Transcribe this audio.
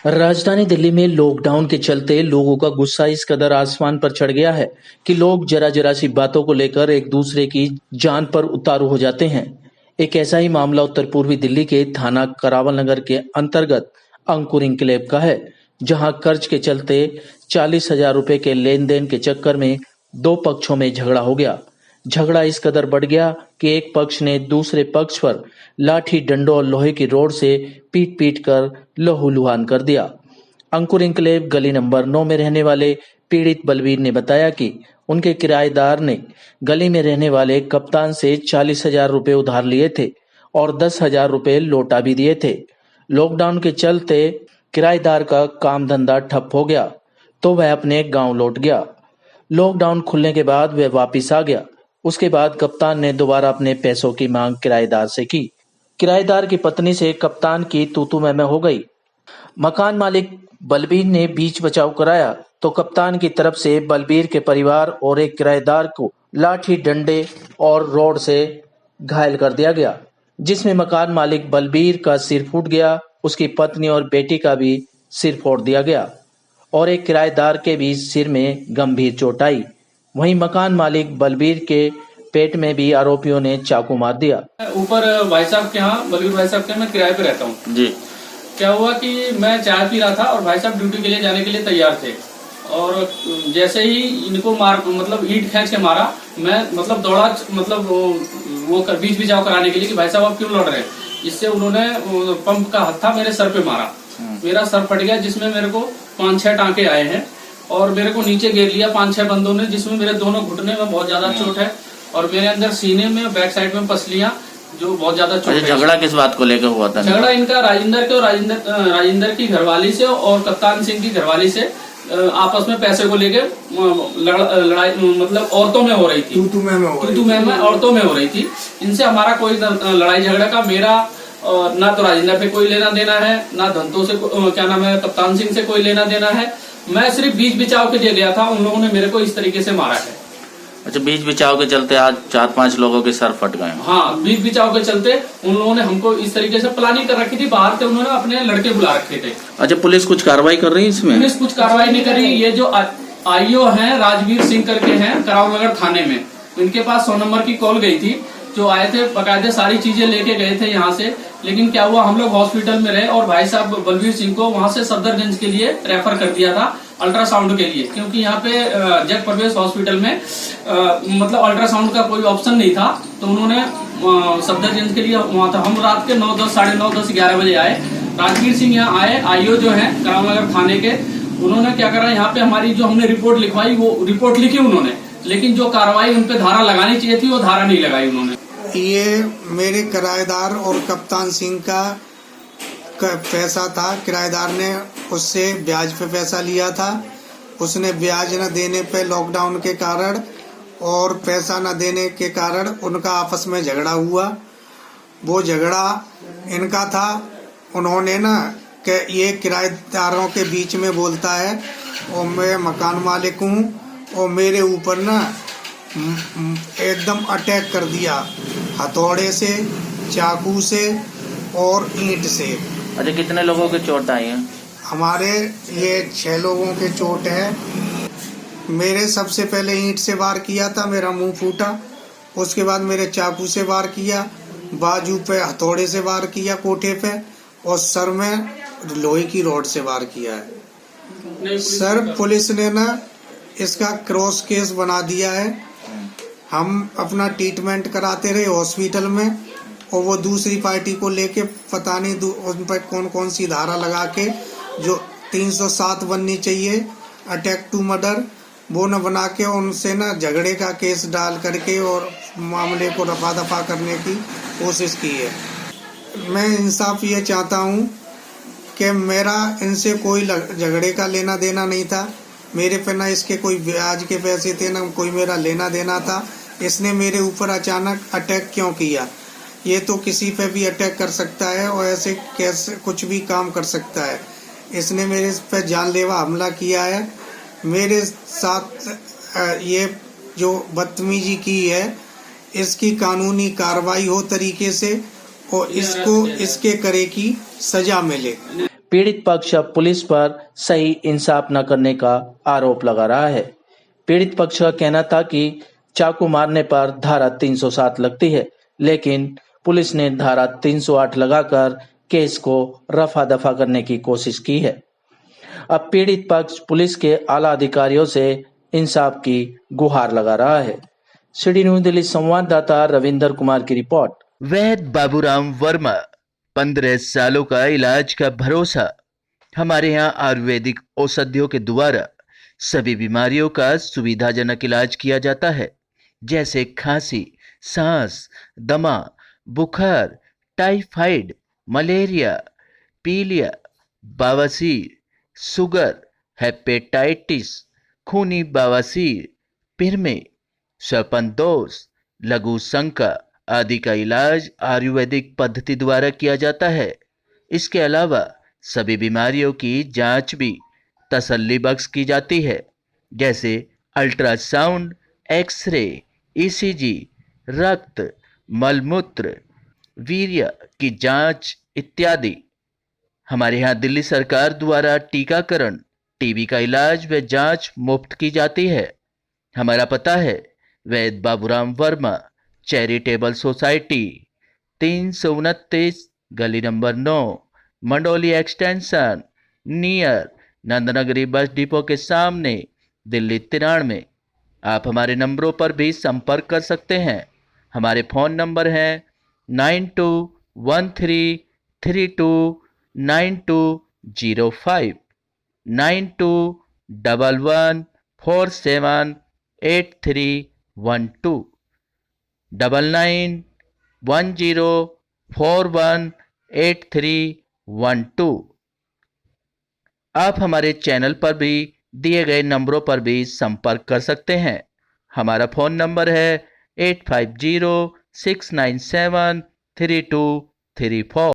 राजधानी दिल्ली में लॉकडाउन के चलते लोगों का गुस्सा इस कदर आसमान पर चढ़ गया है कि लोग जरा सी बातों को लेकर एक दूसरे की जान पर उतारू हो जाते हैं। एक ऐसा ही मामला उत्तर पूर्वी दिल्ली के थाना करावल नगर के अंतर्गत अंकुर इंक्लेव का है, जहां कर्ज के चलते 40,000 रुपए के लेन देन के चक्कर में दो पक्षों में झगड़ा हो गया। झगड़ा इस कदर बढ़ गया कि एक पक्ष ने दूसरे पक्ष पर लाठी डंडों और लोहे की रोड से पीट पीट कर लहूलुहान कर दिया। अंकुर इंक्लेव गली नंबर 9 में रहने वाले पीड़ित बलवीर ने बताया कि उनके किराएदार ने गली में रहने वाले कप्तान से 40,000 रुपए उधार लिए थे और 10,000 रुपए लौटा भी दिए थे। लॉकडाउन के चलते किराएदार का काम धंधा ठप हो गया तो वह अपने गांव लौट गया। लॉकडाउन खुलने के बाद वह वापिस आ गया। उसके बाद कप्तान ने दोबारा अपने पैसों की मांग किराएदार से की। किराएदार की पत्नी से कप्तान की तू-तू मैं-मैं हो गई। मकान मालिक बलबीर ने बीच बचाव कराया तो कप्तान की तरफ से बलबीर के परिवार और एक किराएदार को लाठी डंडे और रॉड से घायल कर दिया गया, जिसमें मकान मालिक बलबीर का सिर फूट गया, उसकी पत्नी और बेटी का भी सिर फोड़ दिया गया और एक किराएदार के भी सिर में गंभीर चोट आई। वहीं मकान मालिक बलबीर के पेट में भी आरोपियों ने चाकू मार दिया। ऊपर भाई साहब के यहाँ, बलबीर भाई साहब के मैं किराए पे रहता हूँ जी। क्या हुआ कि मैं चाय पी रहा था और भाई साहब ड्यूटी के लिए जाने के लिए तैयार थे और जैसे ही इनको मतलब ईंट खींच के मारा, मैं मतलब दौड़ा, मतलब वो बीच बिचाव कराने के लिए कि भाई साहब आप क्यों लड़ रहे हैं। इससे उन्होंने पंप का हत्था मेरे सर पे मारा, मेरा सर फट गया, जिसमें मेरे को 5-6 टांके आए हैं और मेरे को नीचे गिर लिया 5-6 बंदों ने, जिसमें मेरे दोनों घुटने में बहुत ज्यादा चोट है और मेरे अंदर सीने में बैक साइड में पसलियां जो बहुत ज्यादा चोट है। झगड़ा किस बात को लेकर हुआ था? झगड़ा इनका राजेंद्र के और राजेंद्र की घरवाली से और कप्तान सिंह की घरवाली से आपस में पैसे को लेकर लड़ाई, मतलब औरतों में हो रही थी, तू मैं औरतों में हो रही थी। इनसे हमारा कोई लड़ाई झगड़ा का मेरा ना तो राजेंद्र पे कोई लेना देना है, ना धंतों से क्या नाम है कप्तान सिंह से कोई लेना देना है। मैं सिर्फ बीच बिचाव के लिए गया था, उन लोगों ने मेरे को इस तरीके से मारा है। अच्छा, बीच बिचाव के चलते आज 4-5 लोगों के सर फट गए? हाँ, बीच बिचाव के चलते उन लोगों ने हमको इस तरीके से प्लानिंग कर रखी थी, बाहर से उन्होंने अपने लड़के बुला रखे थे। अच्छा, पुलिस कुछ कार्रवाई कर रही है इसमें? पुलिस कुछ कार्रवाई नहीं कर रही। ये जो आईओ हैं राजवीर सिंह करके हैं करावल नगर थाने में, इनके पास 100 नंबर की कॉल गई थी, जो आए थे बकायदे सारी चीजें लेके गए थे यहाँ से। लेकिन क्या हुआ, हम लोग हॉस्पिटल में रहे और भाई साहब बलवीर सिंह को वहां से सफदरगंज के लिए रेफर कर दिया था अल्ट्रासाउंड के लिए, क्योंकि यहाँ पे जग प्रवेश हॉस्पिटल में मतलब अल्ट्रासाउंड का कोई ऑप्शन नहीं था, तो उन्होंने सफदरगंज के लिए वहां था। हम रात के 9-10, साढ़े 9-10, 11 बजे आए। राजवीर सिंह यहाँ आए, आईओ जो है करावल नगर थाने के, उन्होंने क्या करा, यहाँ पे हमारी जो हमने रिपोर्ट लिखवाई वो रिपोर्ट लिखी उन्होंने, लेकिन जो कार्रवाई उनपे धारा लगानी चाहिए थी वो धारा नहीं लगाई उन्होंने। ये मेरे किराएदार और कप्तान सिंह का पैसा था। किराएदार ने उससे ब्याज पे पैसा लिया था, उसने ब्याज न देने पे लॉकडाउन के कारण और पैसा न देने के कारण उनका आपस में झगड़ा हुआ। वो झगड़ा इनका था, उन्होंने ना कि ये किराएदारों के बीच में बोलता है और मैं मकान मालिक हूँ और मेरे ऊपर ना एकदम अटैक कर दिया, हथौड़े से, चाकू से और ईंट से। अच्छा, कितने लोगों के चोट आई है? हमारे ये 6 लोगों के चोट है। मेरे सबसे पहले ईंट से वार किया था, मेरा मुंह फूटा। उसके बाद मेरे चाकू से वार किया, बाजू पे हथौड़े से वार किया कोठे पे, और सर में लोहे की रॉड से वार किया है। सर, पुलिस ने ना इसका क्रॉस केस बना दिया है। हम अपना ट्रीटमेंट कराते रहे हॉस्पिटल में और वो दूसरी पार्टी को लेके पता नहीं उन पर कौन कौन सी धारा लगा के जो 307 बननी चाहिए, अटैक टू मर्डर, वो न बना के उनसे ना झगड़े का केस डाल करके और मामले को रफा दफा करने की कोशिश की है। मैं इंसाफ ये चाहता हूँ कि मेरा इनसे कोई झगड़े का लेना देना नहीं था। मेरे पे ना इसके कोई ब्याज के पैसे थे, ना कोई मेरा लेना देना था। इसने मेरे ऊपर अचानक अटैक क्यों किया? ये तो किसी पे भी अटैक कर सकता है और ऐसे कैसे कुछ भी काम कर सकता है। इसने मेरे पे जानलेवा हमला किया है। मेरे साथ ये जो बदतमीजी की है, इसकी कानूनी कार्रवाई हो तरीके से और इसको इसके करे की सजा मिले। पीड़ित पक्ष अब पुलिस पर सही इंसाफ न करने का आरोप लगा रहा है। पीड़ित पक्ष का कहना था कि चाकू मारने पर धारा 307 लगती है, लेकिन पुलिस ने धारा 308 लगाकर केस को रफा दफा करने की कोशिश की है। अब पीड़ित पक्ष पुलिस के आला अधिकारियों से इंसाफ की गुहार लगा रहा है। सिटी न्यूज दिल्ली संवाददाता रविंदर कुमार की रिपोर्ट। वैद्य बाबूराम वर्मा, 15 सालों का इलाज का भरोसा। हमारे यहाँ आयुर्वेदिक औषधियों के द्वारा सभी बीमारियों का सुविधाजनक इलाज किया जाता है, जैसे खांसी, सांस, दमा, बुखार, टाइफाइड, मलेरिया, पीलिया, बवासीर, शुगर, हेपेटाइटिस, खूनी बवासीर, पिरमे, श्वापनदोष, लघु शंका आदि का इलाज आयुर्वेदिक पद्धति द्वारा किया जाता है। इसके अलावा सभी बीमारियों की जांच भी तसल्ली बख्श की जाती है, जैसे अल्ट्रासाउंड, एक्सरे, ईसीजी, रक्त, मलमूत्र, वीर्य की जांच इत्यादि। हमारे यहाँ दिल्ली सरकार द्वारा टीकाकरण, टीबी का इलाज व जांच मुफ्त की जाती है। हमारा पता है वैद्य बाबूराम वर्मा, चैरिटेबल सोसाइटी, 329 गली number 9, Mandoli extension, near Nand Nagri bus depot के सामने, दिल्ली 93। आप हमारे नंबरों पर भी संपर्क कर सकते हैं। हमारे फ़ोन नंबर हैं 9213329205, 9211478312, 9910418312। आप हमारे चैनल पर भी दिए गए नंबरों पर भी संपर्क कर सकते हैं। हमारा फ़ोन नंबर है 8506973234।